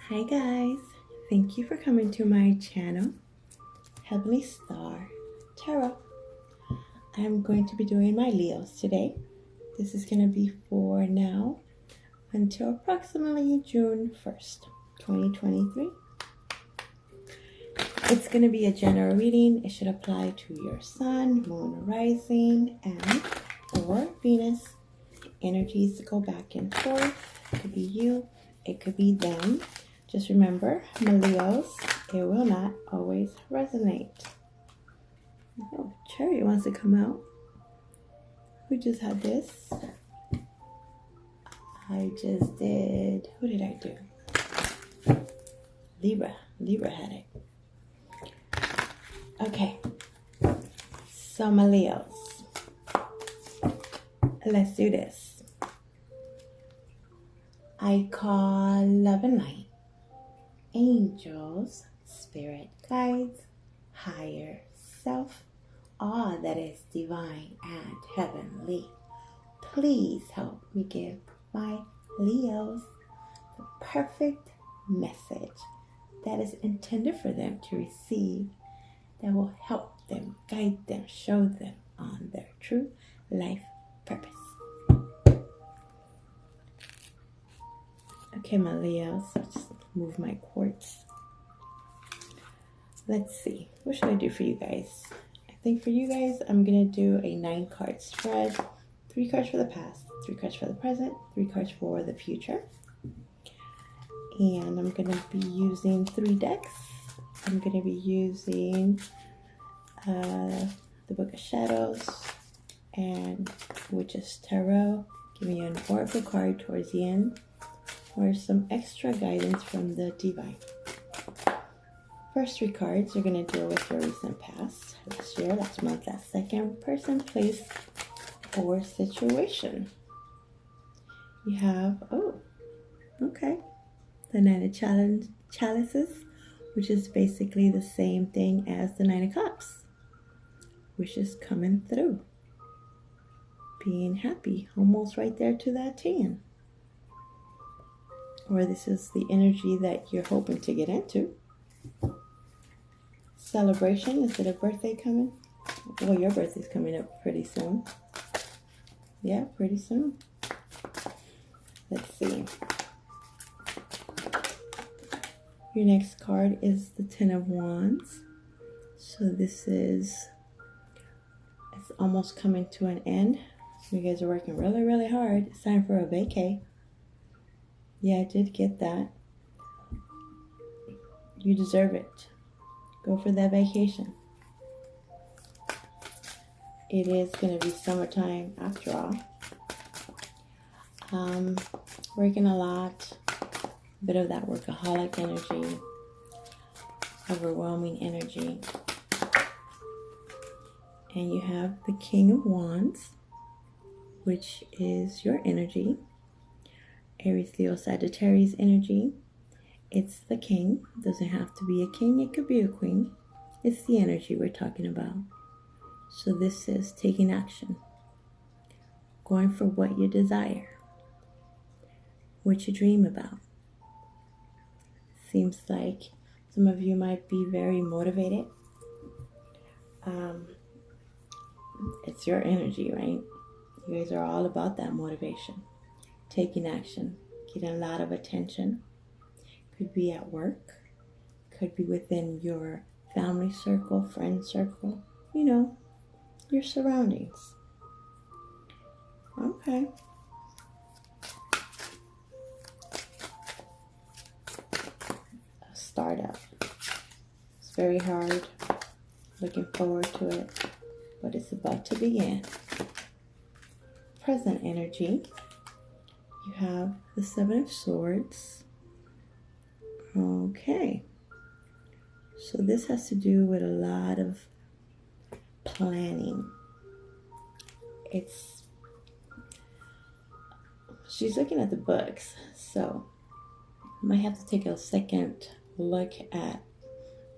Hi guys, thank you for coming to my channel, Heavenly Star Tarot. I'm going to be doing my Leos today. This is going to be for now until approximately June 1st, 2023. It's going to be a general reading. It should apply to your sun, moon, rising, and or Venus. Energies go back and forth. It could be you, it could be them. Just remember, my Leos, it will not always resonate. Oh, Cherry wants to come out. We just had this. I just did, who did I do? Libra had it. Okay, so my Leos, let's do this. I call love and light, angels, spirit guides, higher self, all that is divine and heavenly. Please help me give my Leos the perfect message that is intended for them to receive, that will help them, guide them, show them on their true life purpose. Okay, my Leos, I'll just move my quartz. Let's see, what should I do for you guys? I think for you guys, I'm going to do a 9-card spread. 3 cards for the past, 3 cards for the present, 3 cards for the future. And I'm going to be using 3 decks. I'm going to be using the Book of Shadows and Witch's Tarot. Giving you an oracle card towards the end, or some extra guidance from the divine. First 3 cards are going to deal with your recent past, last year, last month, last second, person, place, or situation. You have, the 9 of chalices, which is basically the same thing as the 9 of cups, which is coming through. Being happy, almost right there to that 10. Or this is the energy that you're hoping to get into. Celebration, is it a birthday coming? Well, your birthday's coming up pretty soon. Yeah, pretty soon. Let's see. Your next card is the 10 of Wands. So this is, it's almost coming to an end. So you guys are working really, really hard. It's time for a vacay. Yeah, I did get that. You deserve it. Go for that vacation. It is going to be summertime after all. Working a lot. A bit of that workaholic energy. Overwhelming energy. And you have the King of Wands, which is your energy. Aries, Leo, Sagittarius energy. It's the king. It doesn't have to be a king. It could be a queen. It's the energy we're talking about. So this is taking action. Going for what you desire. What you dream about. Seems like some of you might be very motivated. It's your energy, right? You guys are all about that motivation. Taking action, getting a lot of attention. Could be at work, could be within your family circle, friend circle, you know, your surroundings. Okay. A startup. It's very hard. Looking forward to it, but it's about to begin. Present energy. You have the 7 of Swords. Okay. So this has to do with a lot of planning. She's looking at the books, so I might have to take a second look at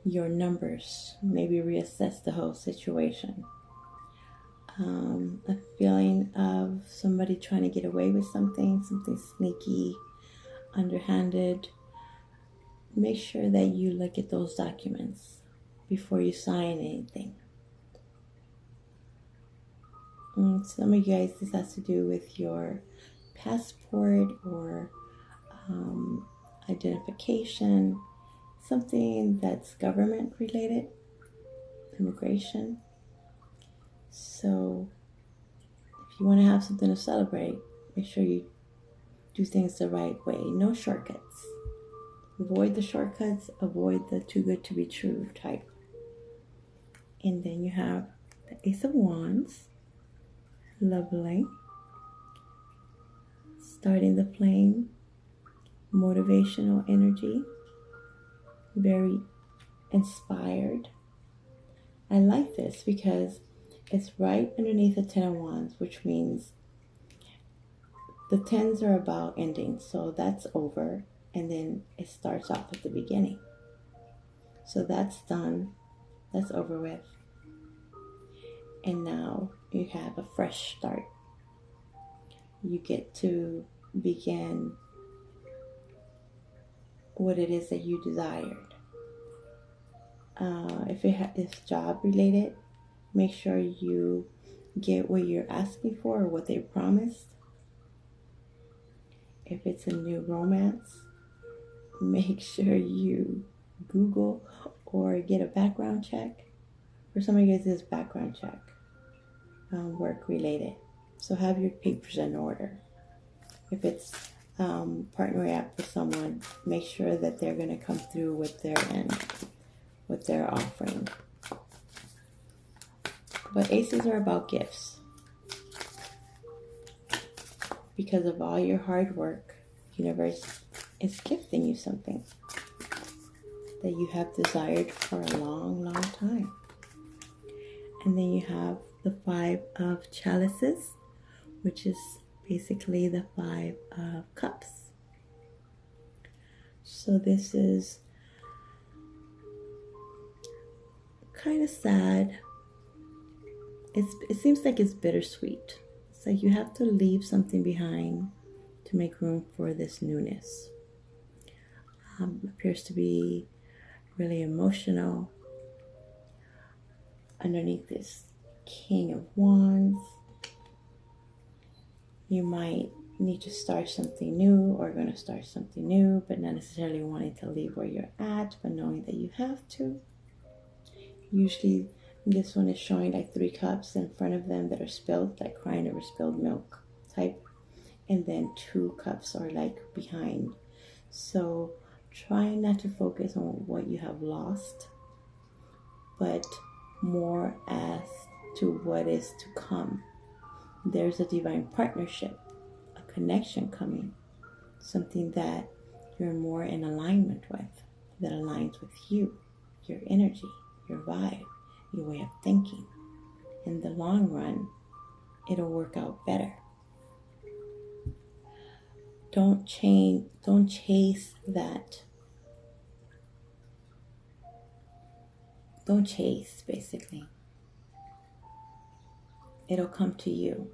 your numbers, maybe reassess the whole situation. A feeling of somebody trying to get away with something sneaky, underhanded, make sure that you look at those documents before you sign anything. Some of you guys, this has to do with your passport or identification, something that's government related, immigration. So if you want to have something to celebrate, make sure you do things the right way. No shortcuts. Avoid the shortcuts, avoid the too good to be true type. And then you have the Ace of Wands. Lovely. Starting the flame. Motivational energy. Very inspired. I like this because it's right underneath the Ten of Wands, which means the tens are about ending. So that's over. And then it starts off at the beginning. So that's done. That's over with. And now you have a fresh start. You get to begin what it is that you desired. If it's job related, make sure you get what you're asking for or what they promised. If it's a new romance, make sure you Google or get a background check. For some of you guys, this is background check, work related. So have your papers in order. If it's partnering up with someone, make sure that they're going to come through with their end, what they're offering. But aces are about gifts. Because of all your hard work, the universe is gifting you something that you have desired for a long, long time. And then you have the Five of Chalices, which is basically the Five of Cups. So this is kind of sad. It seems like it's bittersweet. It's like you have to leave something behind to make room for this newness. Appears to be really emotional. Underneath this King of Wands, you might need to start something new or going to start something new, but not necessarily wanting to leave where you're at, but knowing that you have to. Usually this one is showing like 3 cups in front of them that are spilled, like crying over spilled milk type. And then 2 cups are like behind. So try not to focus on what you have lost, but more as to what is to come. There's a divine partnership, a connection coming, something that you're more in alignment with, that aligns with you, your energy, your vibe, your way of thinking. In the long run, it'll work out better. Don't chase that. Don't chase, basically. It'll come to you.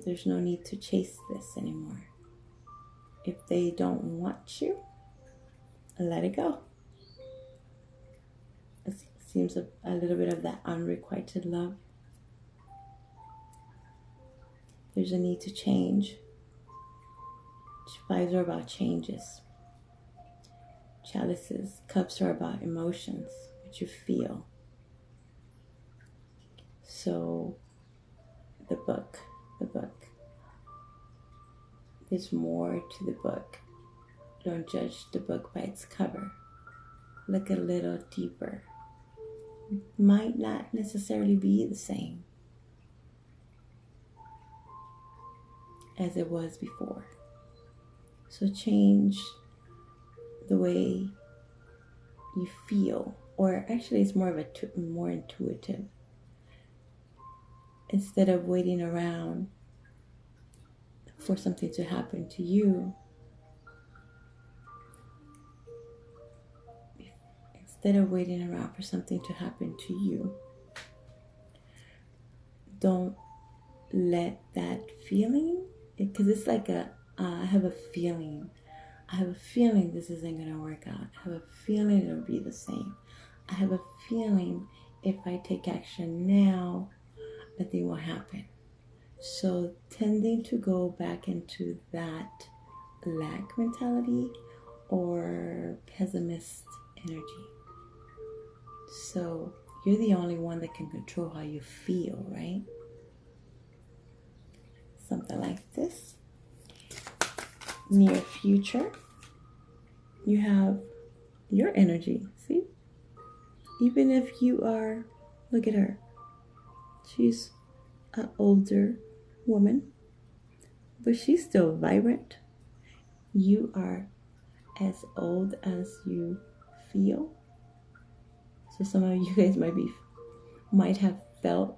There's no need to chase this anymore. If they don't want you, let it go. It seems a little bit of that unrequited love. There's a need to change. Fives are about changes. Chalices, cups are about emotions, what you feel. So the book. There's more to the book. Don't judge the book by its cover. Look a little deeper. Might not necessarily be the same as it was before. So change the way you feel, or actually it's more of more intuitive. Instead of waiting around for something to happen to you, don't let that feeling, because it's like I have a feeling, I have a feeling this isn't going to work out. I have a feeling it'll be the same. I have a feeling if I take action now, nothing will happen. So tending to go back into that lack mentality or pessimist energy. So you're the only one that can control how you feel, right? Something like this. Near future, you have your energy. See? Even if you are, look at her. She's an older woman, but she's still vibrant. You are as old as you feel. So some of you guys might have felt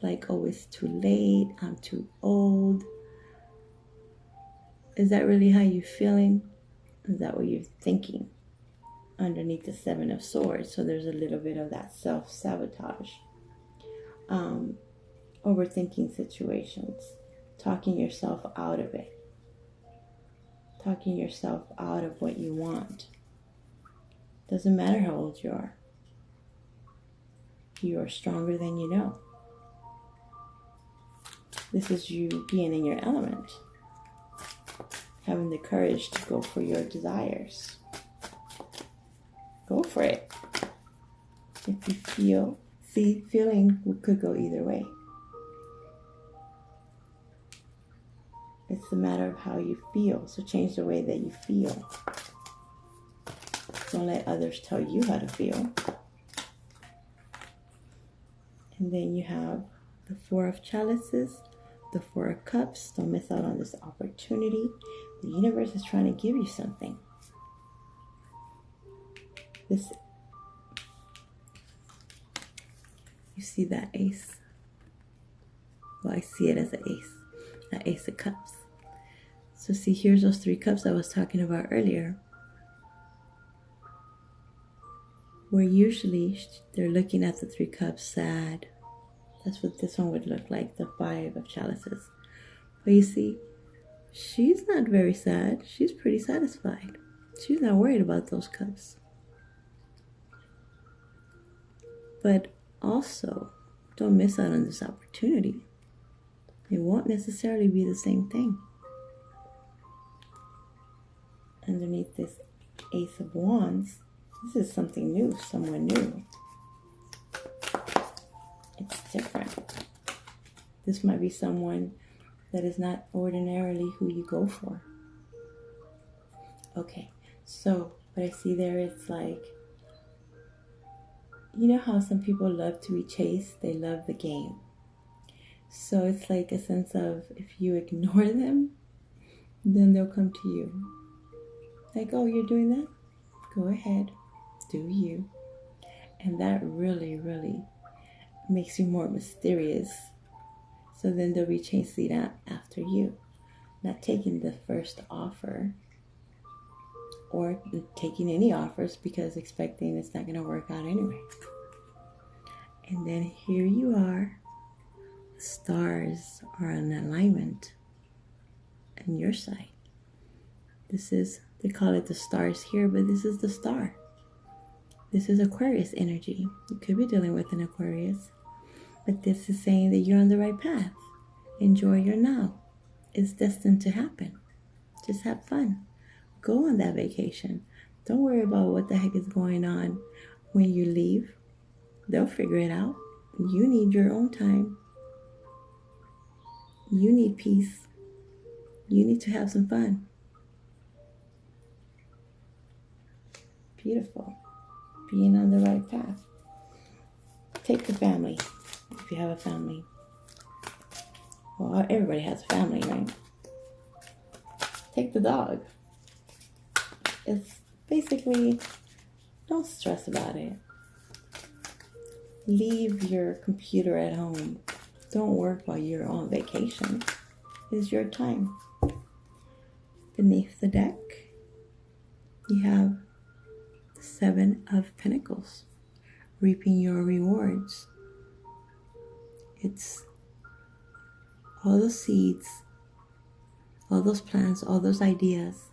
like, oh, it's too late, I'm too old. Is that really how you're feeling? Is that what you're thinking? Underneath the Seven of Swords, so there's a little bit of that self-sabotage. Overthinking situations, talking yourself out of it, talking yourself out of what you want. Doesn't matter how old you are. You are stronger than you know. This is you being in your element, having the courage to go for your desires. Go for it. If you feeling could go either way. It's a matter of how you feel. So change the way that you feel. Don't let others tell you how to feel. And then you have the Four of Chalices, the Four of Cups. Don't miss out on this opportunity. The universe is trying to give you something. You see that ace? Well, I see it as an ace. That Ace of Cups. So see, here's those 3 cups I was talking about earlier. Where usually they're looking at the 3 cups sad. That's what this one would look like, the 5 of Chalices. But you see, she's not very sad. She's pretty satisfied. She's not worried about those cups. But also, don't miss out on this opportunity. It won't necessarily be the same thing. Underneath this Ace of Wands, this is something new, someone new. It's different. This might be someone that is not ordinarily who you go for. Okay, so what I see there is like, you know how some people love to be chased? They love the game. So it's like a sense of, if you ignore them, then they'll come to you. Like, oh, you're doing that? Go ahead. Do you. And that really, really makes you more mysterious. So then they'll be chasing after you. Not taking the first offer. Or taking any offers because expecting it's not going to work out anyway. And then here you are. The stars are in alignment on your side. This is, they call it the stars here, but this is the star. This is Aquarius energy. You could be dealing with an Aquarius. But this is saying that you're on the right path. Enjoy your now. It's destined to happen. Just have fun. Go on that vacation. Don't worry about what the heck is going on when you leave. They'll figure it out. You need your own time. You need peace. You need to have some fun. Beautiful. Being on the right path. Take the family, if you have a family. Well, everybody has a family, right? Take the dog. It's basically, don't stress about it. Leave your computer at home. Don't work while you're on vacation. It's your time. Beneath the deck, you have the 7 of Pentacles, reaping your rewards. It's all those seeds, all those plans, all those ideas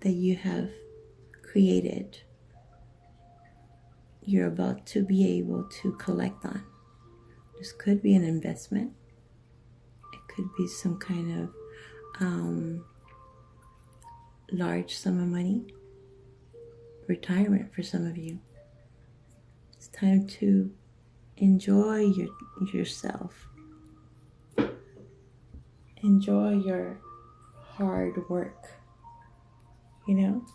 that you have created, you're about to be able to collect on. This could be an investment. It could be some kind of large sum of money. Retirement for some of you. It's time to enjoy yourself. Enjoy your hard work. You know?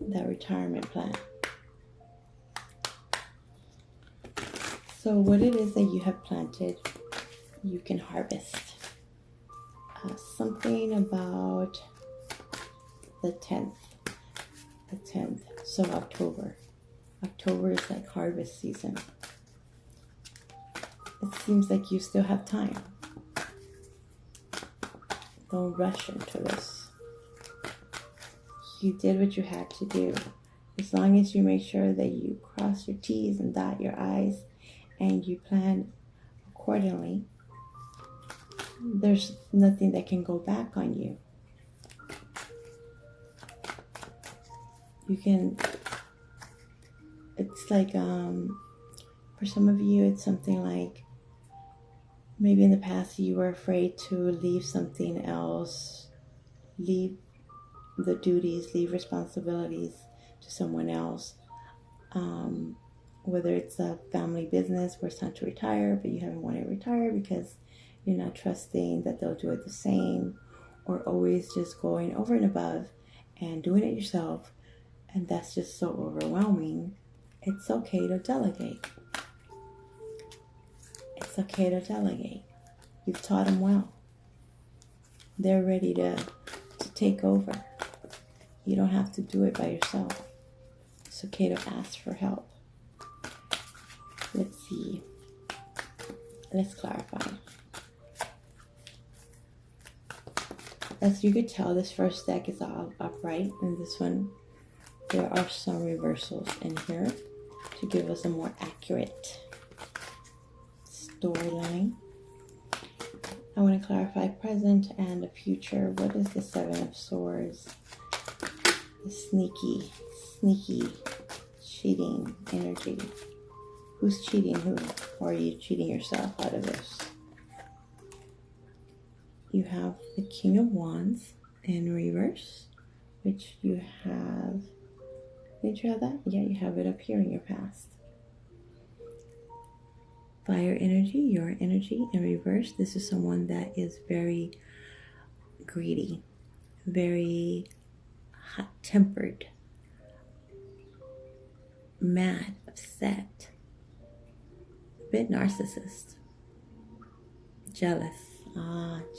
That retirement plan. So what it is that you have planted, you can harvest. Something about the 10th. The 10th. So October. October is like harvest season. It seems like you still have time. Don't rush into this. You did what you had to do. As long as you make sure that you cross your T's and dot your I's and you plan accordingly, there's nothing that can go back on you. You can, it's like, for some of you, it's something like, maybe in the past you were afraid to leave something else, leave the duties, leave responsibilities to someone else. Whether it's a family business where it's time to retire, but you haven't wanted to retire because you're not trusting that they'll do it the same, or always just going over and above and doing it yourself, and that's just so overwhelming. It's okay to delegate. It's okay to delegate. You've taught them well. They're ready to take over. You don't have to do it by yourself. It's okay to ask for help. Let's see. Let's clarify. As you could tell, this first deck is all upright, and this one, there are some reversals in here to give us a more accurate storyline. I want to clarify present and the future. What is the Seven of Swords? The sneaky, cheating energy. Who's cheating who? Or are you cheating yourself out of this? You have the King of Wands in reverse, which you have. Did you have that? Yeah, you have it up here in your past. Fire energy, your energy in reverse. This is someone that is very greedy, very hot-tempered, mad, upset, a bit narcissist, jealous.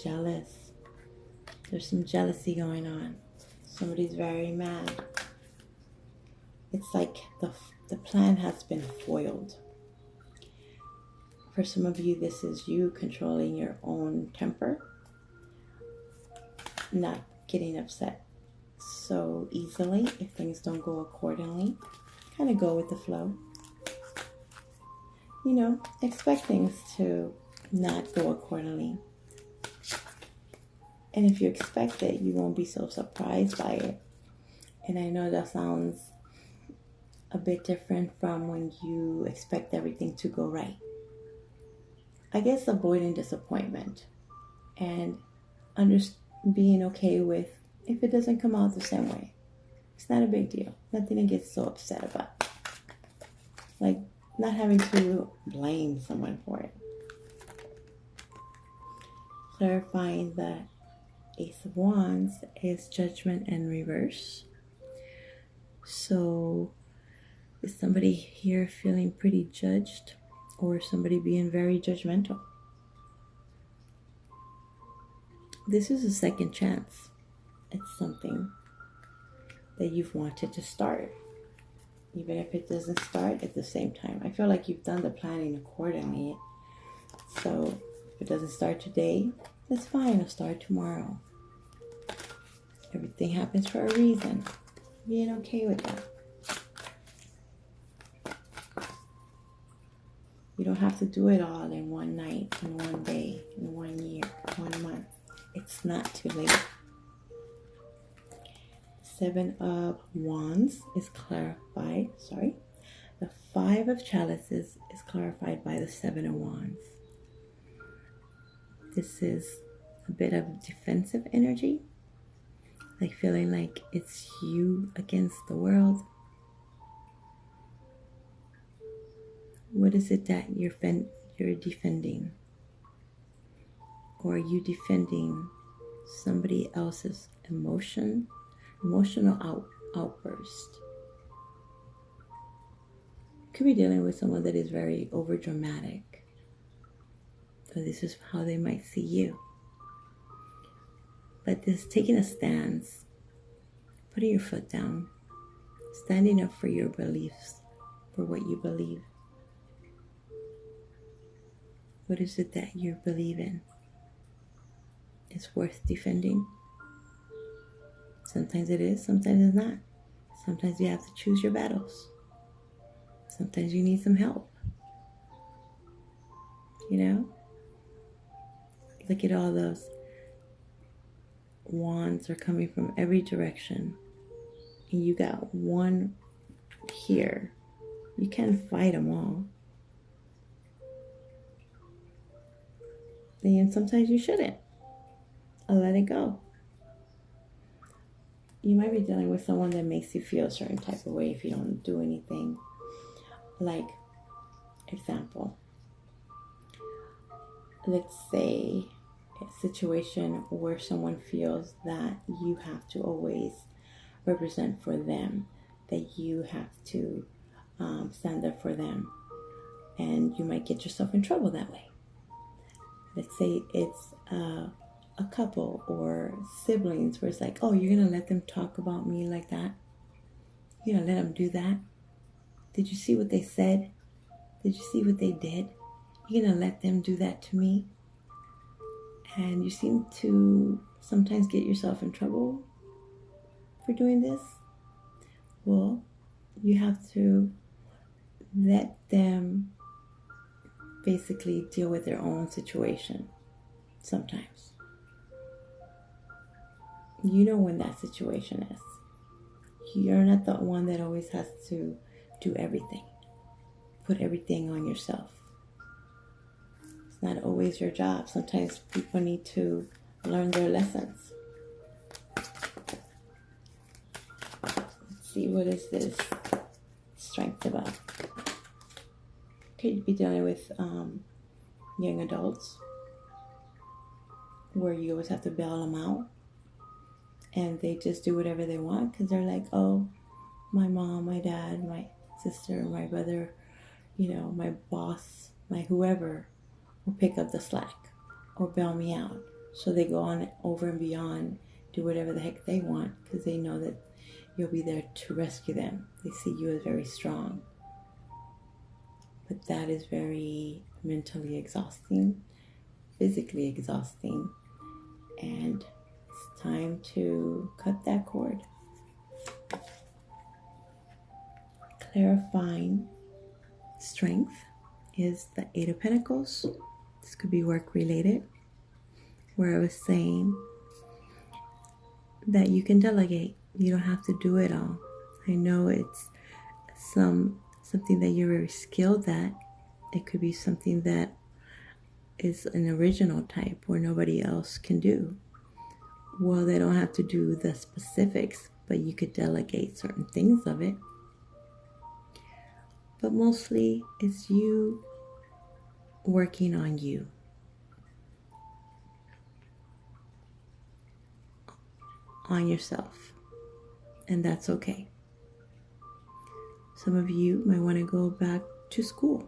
Jealous. There's some jealousy going on. Somebody's very mad. It's like the plan has been foiled. For some of you, this is you controlling your own temper, not getting upset so easily if things don't go accordingly. Kind of go with the flow. You know, expect things to not go accordingly. And if you expect it, you won't be so surprised by it. And I know that sounds a bit different from when you expect everything to go right. I guess avoiding disappointment and being okay with if it doesn't come out the same way. It's not a big deal. Nothing to get so upset about. Like not having to blame someone for it. Clarifying that Ace of Wands is judgment in reverse. So is somebody here feeling pretty judged, or somebody being very judgmental? This is a second chance. It's something that you've wanted to start, even if it doesn't start at the same time. I feel like you've done the planning accordingly. So if it doesn't start today, that's fine. It'll start tomorrow. Everything happens for a reason. Being okay with that. You don't have to do it all in one night, in one day, in 1 year, 1 month. It's not too late. Seven of Wands is clarified, the Five of Chalices is clarified by the Seven of Wands. This is a bit of defensive energy, like feeling like it's you against the world. What is it that you're defending? Or are you defending somebody else's emotional outburst? Could be dealing with someone that is very overdramatic. So this is how they might see you. But this taking a stance, putting your foot down, standing up for your beliefs, for what you believe. What is it that you believe in? It's worth defending. Sometimes it is, sometimes it's not. Sometimes you have to choose your battles. Sometimes you need some help. You know? Look at all those wands are coming from every direction. And you got one here. You can't fight them all. And sometimes you shouldn't. Let it go. You might be dealing with someone that makes you feel a certain type of way if you don't do anything. Like, example, let's say a situation where someone feels that you have to always represent for them, that you have to stand up for them, and you might get yourself in trouble that way. Let's say it's a couple or siblings where it's like, oh, you're going to let them talk about me like that? You're going to let them do that? Did you see what they said? Did you see what they did? You're going to let them do that to me? And you seem to sometimes get yourself in trouble for doing this. Well, you have to let them basically deal with their own situation sometimes. You know when that situation is. You're not the one that always has to do everything. Put everything on yourself. It's not always your job. Sometimes people need to learn their lessons. Let's see, what is this strength about? Could be dealing with young adults where you always have to bail them out. And they just do whatever they want because they're like, oh, my mom, my dad, my sister, my brother, my boss, my whoever will pick up the slack or bail me out. So they go on over and beyond, do whatever the heck they want because they know that you'll be there to rescue them. They see you as very strong. But that is very mentally exhausting, physically exhausting, and time to cut that cord. Clarifying strength is the Eight of Pentacles. This could be work related, where I was saying that you can delegate. You don't have to do it all. I know it's something that you're very skilled at. It could be something that is an original type where nobody else can do. Well, they don't have to do the specifics, but you could delegate certain things of it. But mostly it's you working on you. On yourself. And that's okay. Some of you might want to go back to school.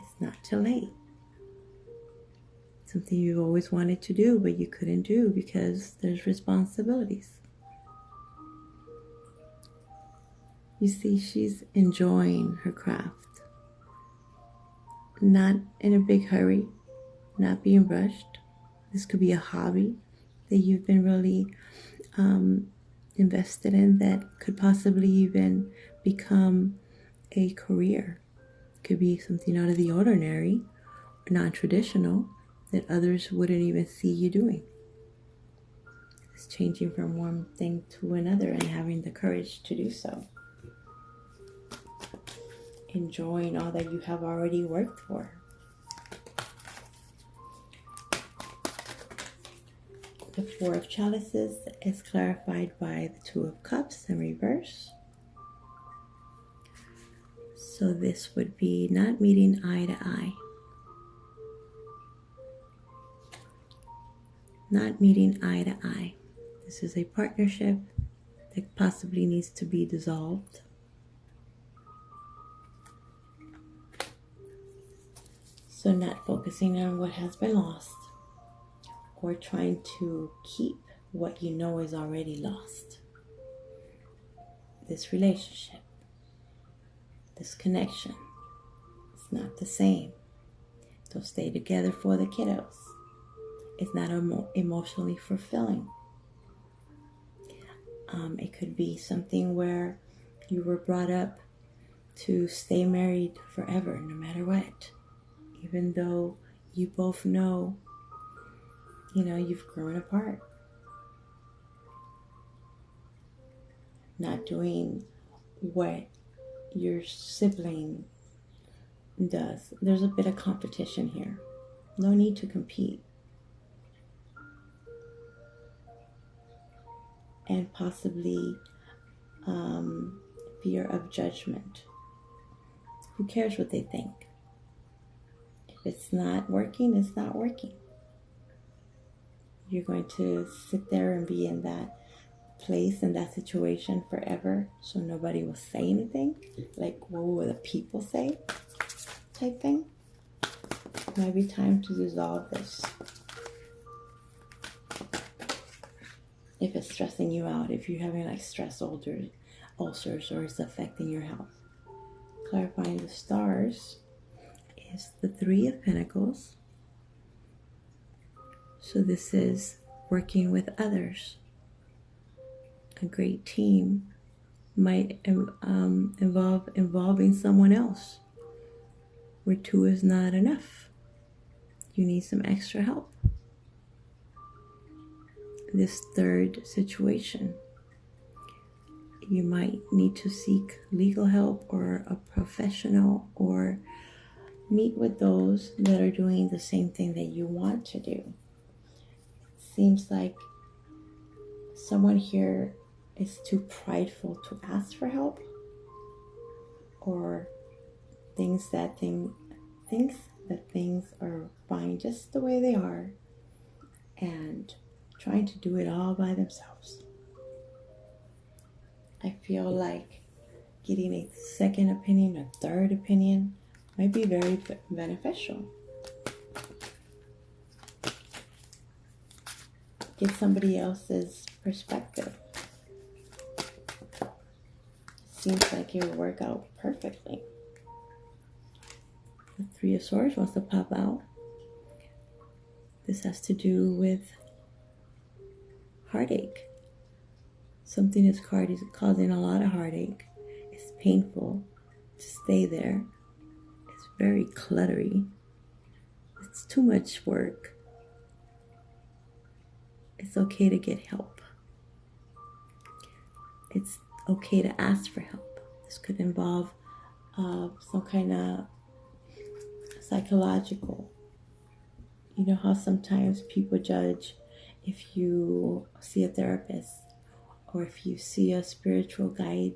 It's not too late. Something you've always wanted to do, but you couldn't do because there's responsibilities. You see, she's enjoying her craft. Not in a big hurry, not being rushed. This could be a hobby that you've been really invested in that could possibly even become a career. It could be something out of the ordinary, non-traditional, that others wouldn't even see you doing. It's changing from one thing to another and having the courage to do so. Enjoying all that you have already worked for. The Four of Chalices is clarified by the Two of Cups in reverse. So this would be not meeting eye to eye. Not meeting eye to eye. This is a partnership that possibly needs to be dissolved. So not focusing on what has been lost, or trying to keep what you know is already lost. This relationship, this connection, it's not the same. Don't stay together for the kiddos. It's not emotionally fulfilling. It could be something where you were brought up to stay married forever, no matter what. Even though you both know, you've grown apart. Not doing what your sibling does. There's a bit of competition here. No need to compete. And possibly fear of judgment. Who cares what they think? If it's not working, it's not working. You're going to sit there and be in that place, in that situation forever, so nobody will say anything. Like, what will the people say? Type thing. It might be time to dissolve this. If it's stressing you out, if you're having like stress ulcers, or it's affecting your health. Clarifying the stars is the Three of Pentacles. So this is working with others. A great team might involving someone else, where two is not enough. You need some extra help. This third situation, you might need to seek legal help or a professional, or meet with those that are doing the same thing that you want to do. It seems like someone here is too prideful to ask for help, or thinks that things are fine just the way they are, and trying to do it all by themselves. I feel like getting a second opinion, a third opinion, might be very beneficial. Get somebody else's perspective. Seems like it will work out perfectly. The Three of Swords wants to pop out. This has to do with heartache. Something is causing a lot of heartache. It's painful to stay there. It's very cluttery. It's too much work. It's okay to get help. It's okay to ask for help. This could involve some kind of psychological. You know how sometimes people judge if you see a therapist, or if you see a spiritual guide,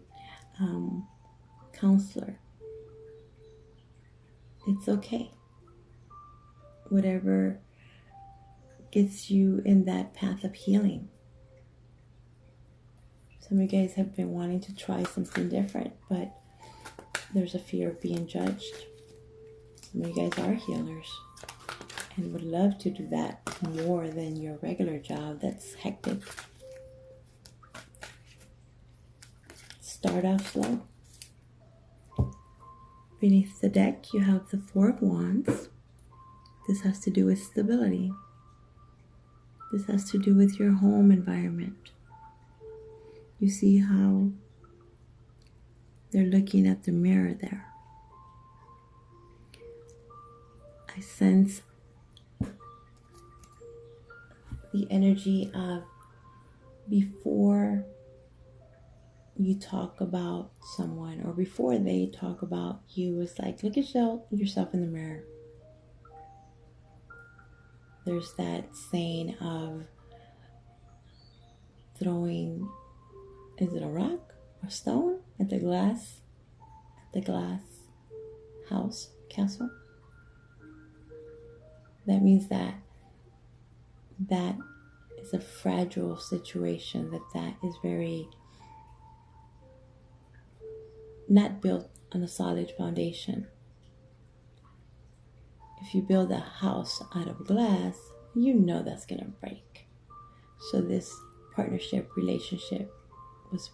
counselor. It's okay. Whatever gets you in that path of healing. Some of you guys have been wanting to try something different, but there's a fear of being judged. Some of you guys are healers and would love to do that more than your regular job that's hectic. Start off slow. Beneath the deck, you have the Four of Wands. This has to do with stability. This has to do with your home environment. You see how they're looking at the mirror there. I sense the energy of before you talk about someone or before they talk about you, it's like, look at yourself in the mirror. There's that saying of throwing, is it a rock or stone at the glass house, castle? That means that is a fragile situation, that is very not built on a solid foundation. If you build a house out of glass, you know that's going to break. So this partnership relationship was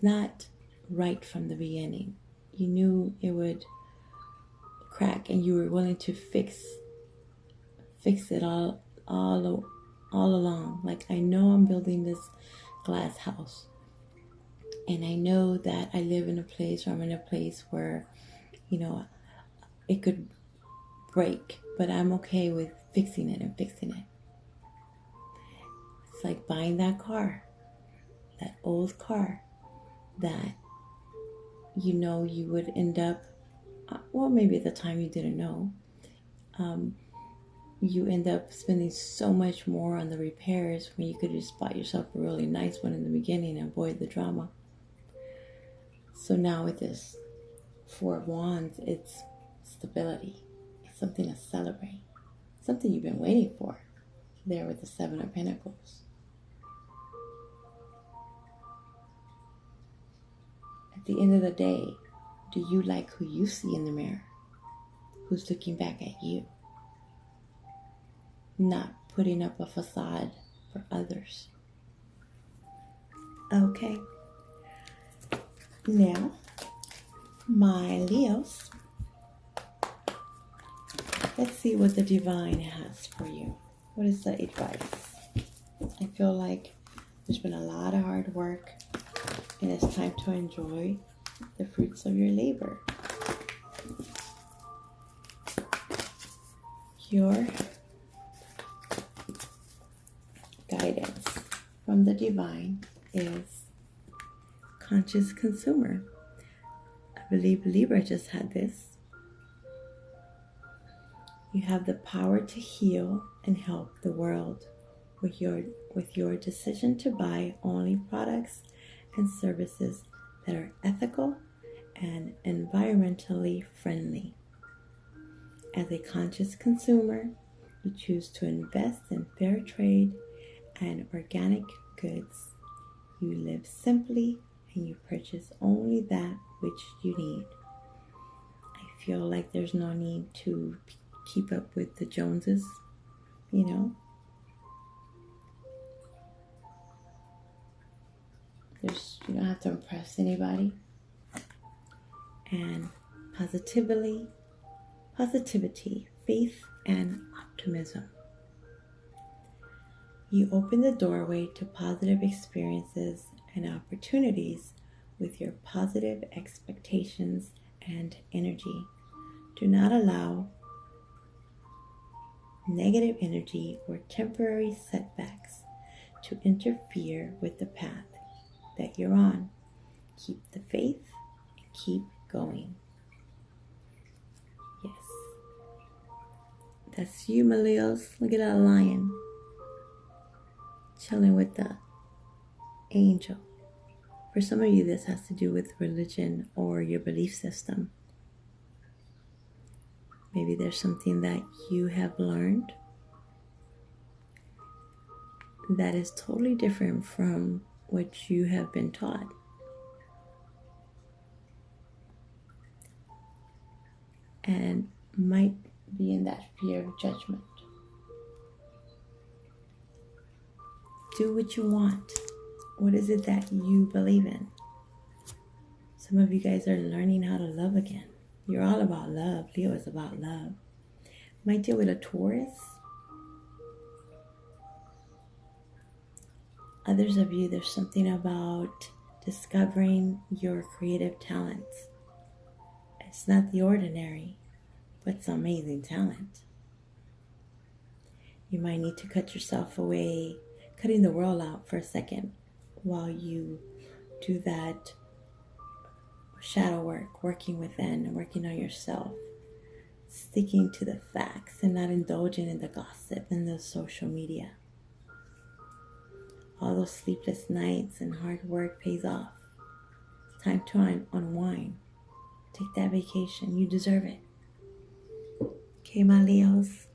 not right from the beginning. You knew it would crack, and you were willing to fix it all along. Like, I know I'm building this glass house, and I know that I live in a place, or I'm in a place where, it could break, but I'm okay with fixing it. It's like buying that car, that old car that you would end up, well, maybe at the time you didn't know, you end up spending so much more on the repairs when you could just buy yourself a really nice one in the beginning and avoid the drama. So now with this Four of Wands, it's stability. It's something to celebrate. Something you've been waiting for. There with the Seven of Pentacles. At the end of the day, do you like who you see in the mirror? Who's looking back at you? Not putting up a facade for others. Okay. Now, my Leos, let's see what the divine has for you. What is the advice? I feel like there's been a lot of hard work, and it's time to enjoy the fruits of your labor. Your guidance from the divine is conscious consumer. I believe Libra just had this. You have the power to heal and help the world with your decision to buy only products and services that are ethical and environmentally friendly. As a conscious consumer, you choose to invest in fair trade and organic goods. You live simply and you purchase only that which you need. I feel like there's no need to keep up with the Joneses, You don't have to impress anybody. And positivity, faith, and optimism. You open the doorway to positive experiences and opportunities with your positive expectations and energy. Do not allow negative energy or temporary setbacks to interfere with the path that you're on. Keep the faith and keep going. Yes. That's you, my Leos. Look at that lion. Chilling with the angel. For some of you, this has to do with religion or your belief system. Maybe there's something that you have learned that is totally different from what you have been taught. And might be in that fear of judgment. Do what you want. What is it that you believe in? Some of you guys are learning how to love again. You're all about love. Leo is about love. Might deal with a Taurus. Others of you, there's something about discovering your creative talents. It's not the ordinary, but it's amazing talent. You might need to cut yourself away, cutting the world out for a second while you do that shadow work, working within, working on yourself, sticking to the facts and not indulging in the gossip and the social media. All those sleepless nights and hard work pays off. It's time to unwind. Take that vacation. You deserve it. Okay, my Leos.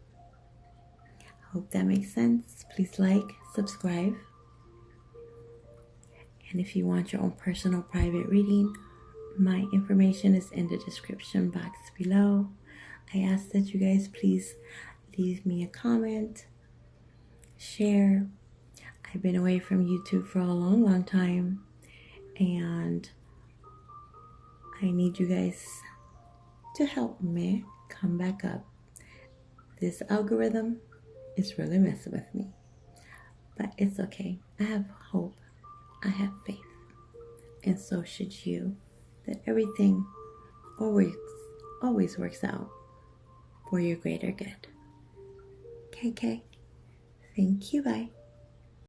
Hope that makes sense. Please like, subscribe. And if you want your own personal private reading, my information is in the description box below. I ask that you guys please leave me a comment, share. I've been away from YouTube for a long time, and I need you guys to help me come back up. This algorithm is really messing with me, but it's okay. I have hope. I have faith, and so should you, that everything always works out for your greater good. Okay. Thank you. Bye.